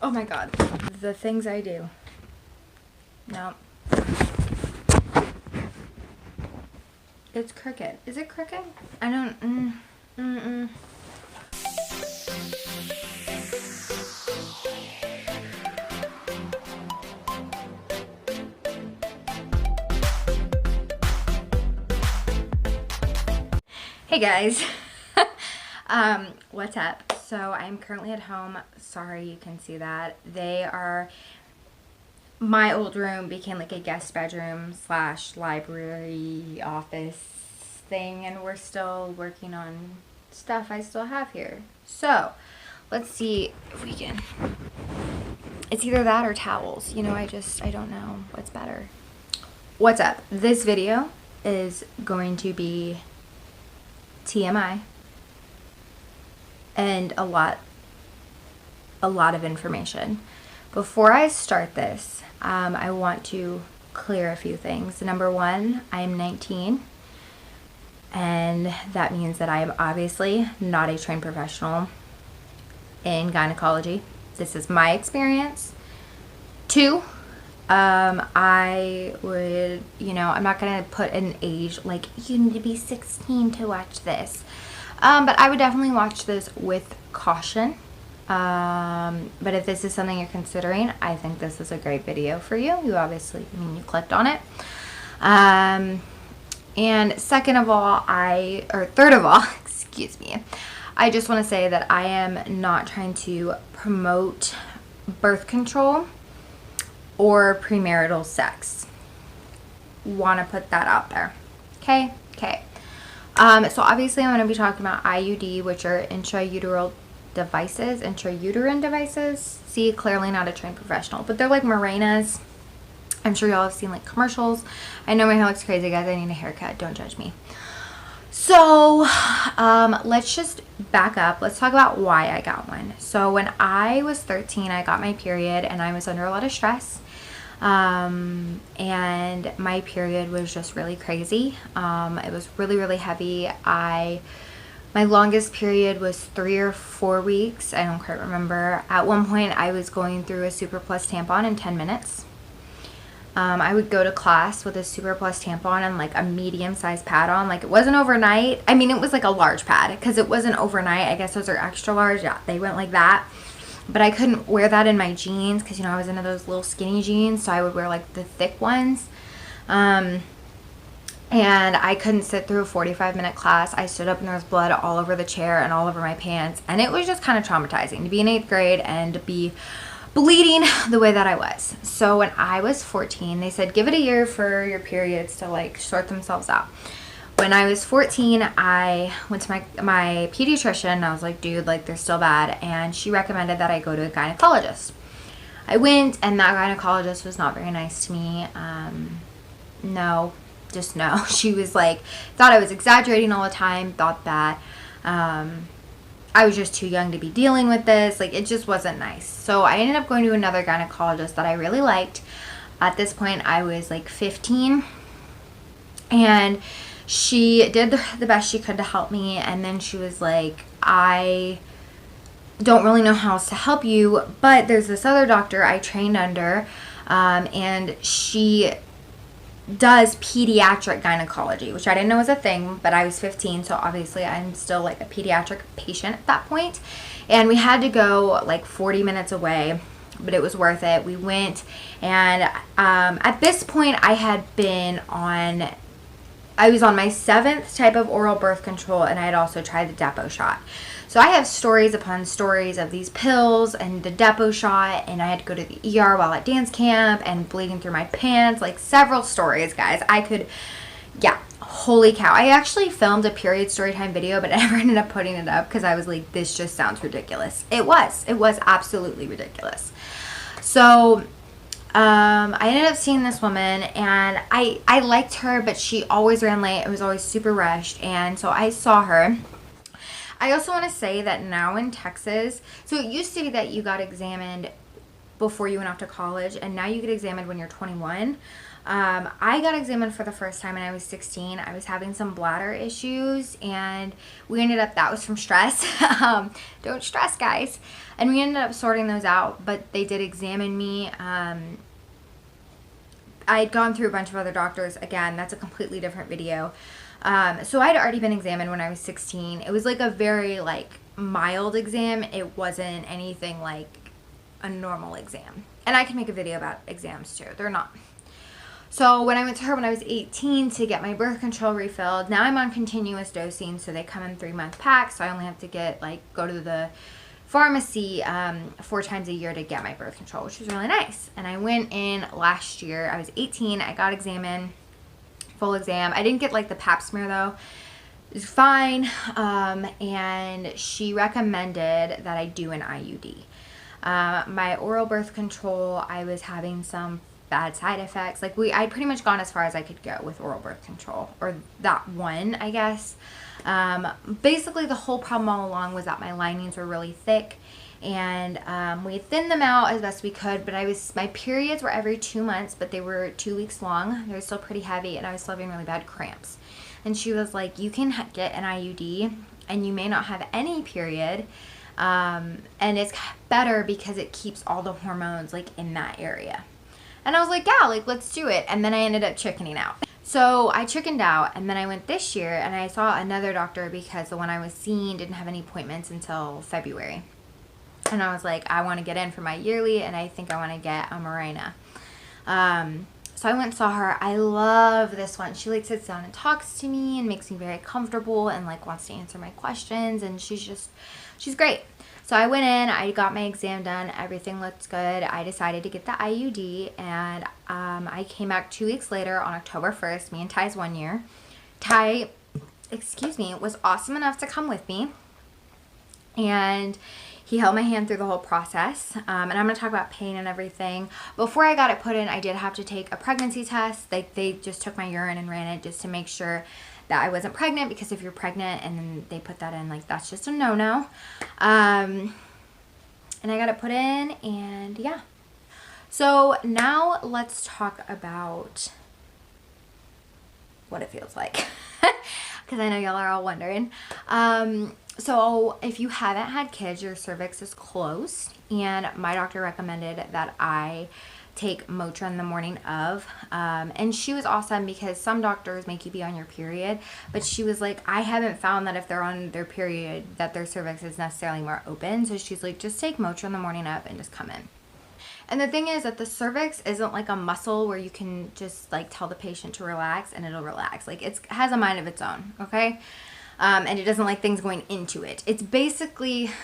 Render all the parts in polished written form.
Oh my god. The things I do. No. It's crooked. Is it crooked? I don't... Hey guys. What's up? So I'm currently at home. Sorry you can see that. My old room became like a guest bedroom / library office thing, and we're still working on stuff I still have here. So let's see if we can. It's either that or towels. You know, I don't know what's better. What's up? This video is going to be TMI and a lot of information. Before I start this, I want to clear a few things. Number one, I'm 19, and that means that I am obviously not a trained professional in gynecology. This is my experience. Two, I would, I'm not going to put an age, like, you need to be 16 to watch this. But I would definitely watch this with caution. But if this is something you're considering, I think this is a great video for you. You obviously, you clicked on it. And third of all, excuse me, I just want to say that I am not trying to promote birth control or premarital sex. Want to put that out there. Okay. So obviously I'm going to be talking about IUD, which are intrauterine devices. See, clearly not a trained professional, but they're like Mirenas. I'm sure y'all have seen like commercials. I know my hair looks crazy, guys. I need a haircut. Don't judge me. So let's just back up. Let's talk about why I got one. So when I was 13, I got my period, and I was under a lot of stress. And my period was just really crazy. It was really, really heavy. My longest period was 3 or 4 weeks. I don't quite remember. At one point, I was going through a Super Plus tampon in 10 minutes. I would go to class with a Super Plus tampon and like a medium-sized pad on. Like, it wasn't overnight. I mean, it was like a large pad because it wasn't overnight. I guess those are extra large. Yeah, they went like that. But I couldn't wear that in my jeans because, I was into those little skinny jeans. So I would wear like the thick ones. And I couldn't sit through a 45-minute class. I stood up and there was blood all over the chair and all over my pants. And it was just kind of traumatizing to be in 8th grade and to be bleeding the way that I was. So when I was 14, they said, give it a year for your periods to like sort themselves out. When I was 14, I went to my pediatrician. I was like, dude, like, they're still bad. And she recommended that I go to a gynecologist. I went, and that gynecologist was not very nice to me. No. She was like, thought I was exaggerating all the time, thought that I was just too young to be dealing with this. Like, it just wasn't nice. So I ended up going to another gynecologist that I really liked. At this point, I was like 15. And she did the best she could to help me, and then she was like, I don't really know how else to help you, but there's this other doctor I trained under, and she does pediatric gynecology, which I didn't know was a thing, but I was 15, so obviously I'm still like a pediatric patient at that point, and we had to go like 40 minutes away, but it was worth it. We went, and at this point I was on my 7th type of oral birth control, and I had also tried the Depo shot. So I have stories upon stories of these pills and the Depo shot, and I had to go to the ER while at dance camp and bleeding through my pants, like several stories, guys. Holy cow. I actually filmed a period story time video, but I never ended up putting it up because I was like, this just sounds ridiculous. It was absolutely ridiculous. So I ended up seeing this woman, and I liked her, but she always ran late. It was always super rushed, and so I saw her. I also want to say that now in Texas, so it used to be that you got examined before you went off to college, and now you get examined when you're 21. I got examined for the first time when I was 16. I was having some bladder issues, and we ended up, that was from stress. Don't stress, guys. And we ended up sorting those out, but they did examine me. I'd gone through a bunch of other doctors. Again, that's a completely different video. So I'd already been examined when I was 16. It was like a very like mild exam. It wasn't anything like a normal exam. And I can make a video about exams too. They're not. So when I went to her when I was 18 to get my birth control refilled, now I'm on continuous dosing, so they come in 3-month packs. So I only have to go to the pharmacy 4 times a year to get my birth control, which was really nice. And I went in last year. I was 18. I got examined, full exam. I didn't get like the pap smear though. It was fine. And she recommended that I do an IUD. My oral birth control, I was having some bad side effects. Like I'd pretty much gone as far as I could go with oral birth control, or that one, I guess. Basically the whole problem all along was that my linings were really thick, and we thinned them out as best we could, but my periods were every 2 months, but they were 2 weeks long. They were still pretty heavy, and I was still having really bad cramps. And she was like, you can get an IUD and you may not have any period. And it's better because it keeps all the hormones like in that area. And I was like, yeah, like let's do it. And then I ended up chickening out. So I chickened out, and then I went this year and I saw another doctor because the one I was seeing didn't have any appointments until February. And I was like, I want to get in for my yearly, and I think I want to get a Mirena. So I went and saw her. I love this one. She like sits down and talks to me and makes me very comfortable and like wants to answer my questions, and she's great. So I went in, I got my exam done, everything looked good. I decided to get the IUD, and I came back 2 weeks later on October 1st, me and Ty's 1 year. Ty, was awesome enough to come with me, and he held my hand through the whole process. And I'm going to talk about pain and everything. Before I got it put in, I did have to take a pregnancy test. They just took my urine and ran it just to make sure that I wasn't pregnant, because if you're pregnant and then they put that in, like that's just a no-no. And I got it put in, and yeah. So now let's talk about what it feels like, because I know y'all are all wondering. So if you haven't had kids, your cervix is closed, and my doctor recommended that I take Motrin the morning of, and she was awesome because some doctors make you be on your period, but she was like, I haven't found that if they're on their period that their cervix is necessarily more open. So she's like, just take Motrin the morning of and just come in. And the thing is that the cervix isn't like a muscle where you can just like tell the patient to relax and it'll relax. Like it has a mind of its own, okay? And it doesn't like things going into it. It's basically, so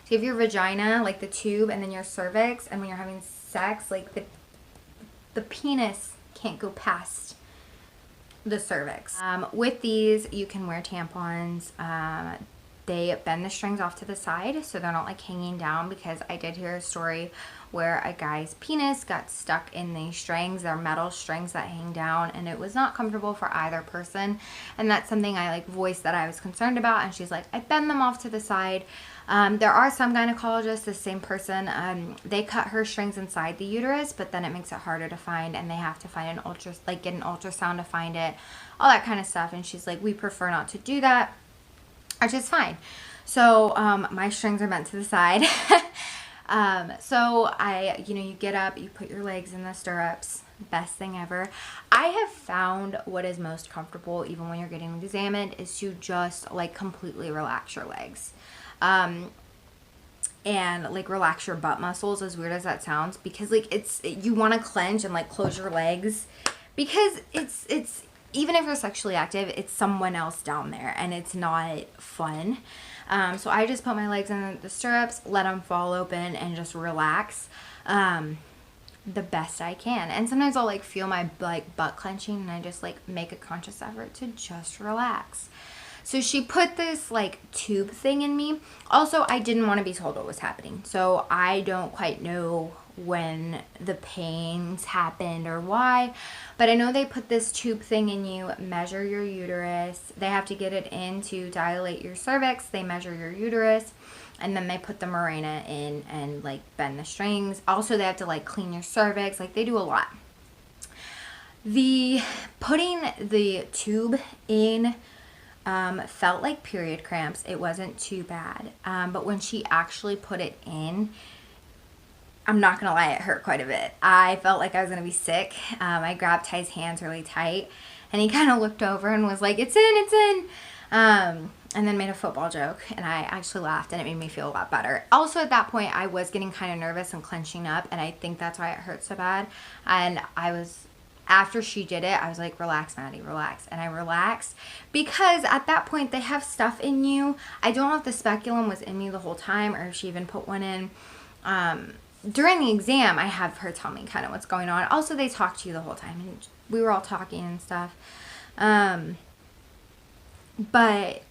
you have your vagina, like the tube, and then your cervix, and when you're having sex, like the penis can't go past the cervix. With these, you can wear tampons. They bend the strings off to the side so they're not like hanging down, because I did hear a story where a guy's penis got stuck in these strings. They're metal strings that hang down, and it was not comfortable for either person. And that's something I like voiced that I was concerned about, and she's like, I bend them off to the side. There are some gynecologists, the same person, they cut her strings inside the uterus, but then it makes it harder to find, and they have to find get an ultrasound to find it, all that kind of stuff. And she's like, we prefer not to do that, which is fine. So my strings are bent to the side. So you get up, you put your legs in the stirrups, best thing ever. I have found what is most comfortable, even when you're getting examined, is to just like completely relax your legs. And like relax your butt muscles, as weird as that sounds, because like you want to clench and like close your legs, because it's even if you're sexually active, it's someone else down there and it's not fun. So I just put my legs in the stirrups, let them fall open, and just relax the best I can. And sometimes I'll like feel my like butt clenching, and I just like make a conscious effort to just relax. So she put this like tube thing in me. Also, I didn't want to be told what was happening, so I don't quite know when the pains happened or why, but I know they put this tube thing in you, measure your uterus. They have to get it in to dilate your cervix. They measure your uterus, and then they put the Mirena in and like bend the strings. Also, they have to like clean your cervix. Like they do a lot. The putting the tube in felt like period cramps. It wasn't too bad. But when she actually put it in, I'm not gonna lie, it hurt quite a bit. I felt like I was gonna be sick. I grabbed Ty's hands really tight, and he kind of looked over and was like, "It's in, it's in," and then made a football joke, and I actually laughed, and it made me feel a lot better. Also, at that point, I was getting kind of nervous and clenching up, and I think that's why it hurt so bad. And after she did it, I was like, "Relax, Maddie, relax," and I relaxed because at that point they have stuff in you. I don't know if the speculum was in me the whole time or if she even put one in. During the exam, I have her tell me kind of what's going on. Also, they talk to you the whole time, and we were all talking and stuff. But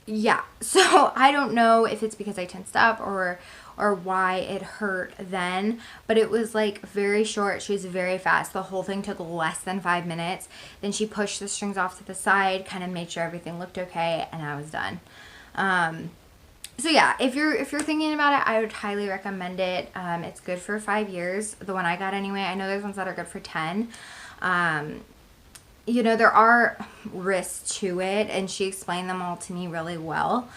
yeah, so I don't know if it's because I tensed up or why it hurt then, but it was like very short. She was very fast. The whole thing took less than 5 minutes. Then she pushed the strings off to the side, kind of made sure everything looked okay, and I was done. So yeah, if you're thinking about it, I would highly recommend it. It's good for 5 years. The one I got anyway. I know there's ones that are good for 10. You know, there are risks to it, and she explained them all to me really well.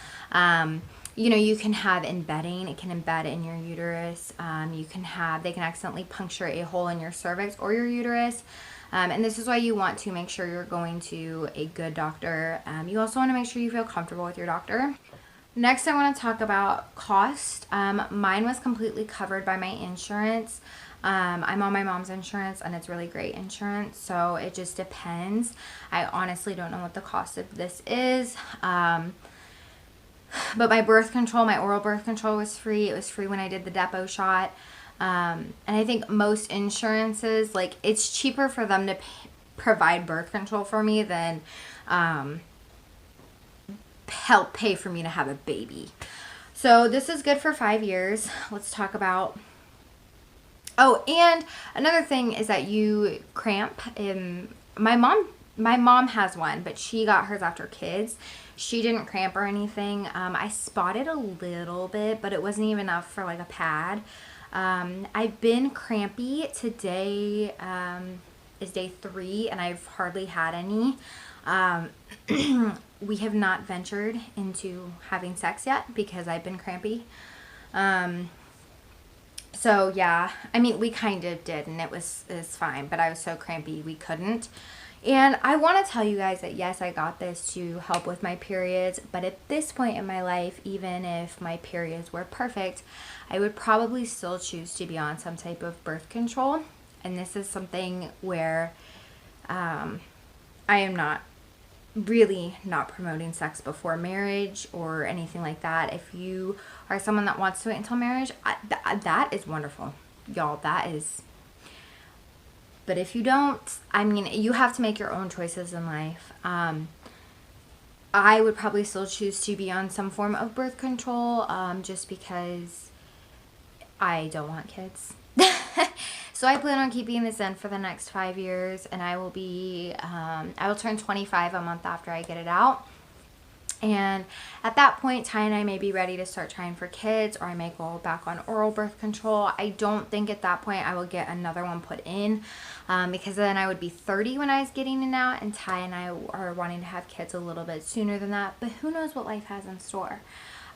You know, you can have embedding. It can embed in your uterus. They can accidentally puncture a hole in your cervix or your uterus. And this is why you want to make sure you're going to a good doctor. You also want to make sure you feel comfortable with your doctor. Next, I want to talk about cost. Mine was completely covered by my insurance. I'm on my mom's insurance, and it's really great insurance, so it just depends. I honestly don't know what the cost of this is. But my birth control, my oral birth control was free. It was free when I did the depot shot. And I think most insurances, like, it's cheaper for them to provide birth control for me than help pay for me to have a baby. So this is good for 5 years. Let's talk about, oh, and another thing is that you cramp. My mom has one, but she got hers after kids. She didn't cramp or anything. I spotted a little bit, but it wasn't even enough for like a pad. I've been crampy. Today is day 3, and I've hardly had any. We have not ventured into having sex yet because I've been crampy. So yeah, I mean, we kind of did, and it was fine, but I was so crampy we couldn't. And I want to tell you guys that yes, I got this to help with my periods, but at this point in my life, even if my periods were perfect, I would probably still choose to be on some type of birth control. And this is something where I am not promoting sex before marriage or anything like that. If you are someone that wants to wait until marriage, that is wonderful, y'all. That is. But if you don't, I mean, you have to make your own choices in life. I would probably still choose to be on some form of birth control, just because I don't want kids. So I plan on keeping this in for the next 5 years, and I will turn 25 a month after I get it out. And at that point, Ty and I may be ready to start trying for kids, or I may go back on oral birth control. I don't think at that point I will get another one put in, because then I would be 30 when I was getting it out, and Ty and I are wanting to have kids a little bit sooner than that, but who knows what life has in store.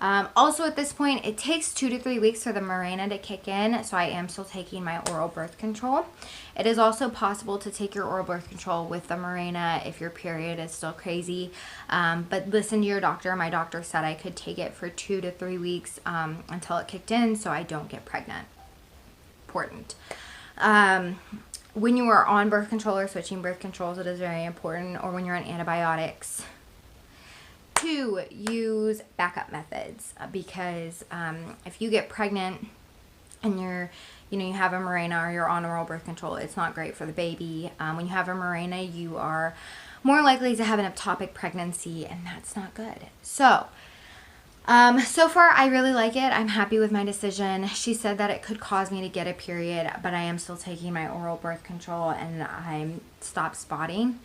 Also, at this point, it takes 2 to 3 weeks for the Mirena to kick in, so I am still taking my oral birth control. It is also possible to take your oral birth control with the Mirena if your period is still crazy, but listen to your doctor. My doctor said I could take it for 2 to 3 weeks until it kicked in, so I don't get pregnant. Important. When you are on birth control or switching birth controls, it is very important, or when you're on antibiotics, to use backup methods, because if you get pregnant and you have a Mirena or you're on oral birth control, it's not great for the baby. When you have a Mirena, you are more likely to have an ectopic pregnancy, and that's not good. So far I really like it. I'm happy with my decision. She said that it could cause me to get a period, but I am still taking my oral birth control, and I'm stopped spotting.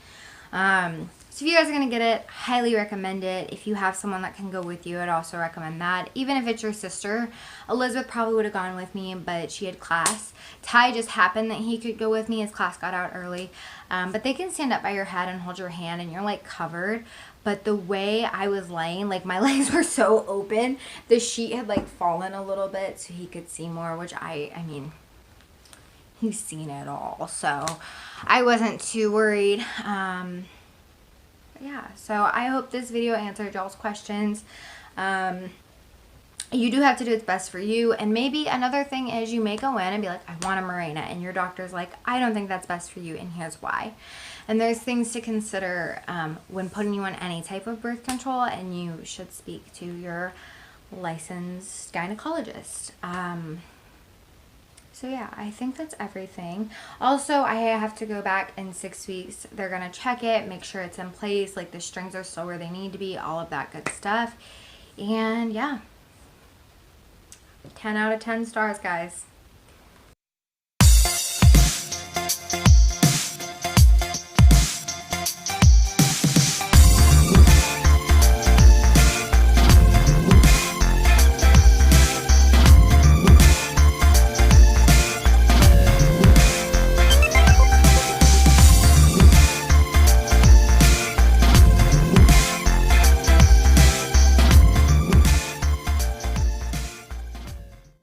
So if you guys are going to get it, highly recommend it. If you have someone that can go with you, I'd also recommend that. Even if it's your sister, Elizabeth probably would have gone with me, but she had class. Ty just happened that he could go with me. His class got out early. But they can stand up by your head and hold your hand, and you're like covered. But the way I was laying, like my legs were so open, the sheet had like fallen a little bit so he could see more, which I mean, he's seen it all. So I wasn't too worried. Yeah, so I hope this video answered y'all's questions. You do have to do what's best for you. And maybe another thing is you may go in and be like, I want a Mirena. And your doctor's like, I don't think that's best for you. And here's why. And there's things to consider when putting you on any type of birth control. And you should speak to your licensed gynecologist. So yeah, I think that's everything. Also, I have to go back in 6 weeks. They're going to check it, make sure it's in place, like the strings are still where they need to be, all of that good stuff. And yeah, 10 out of 10 stars, guys.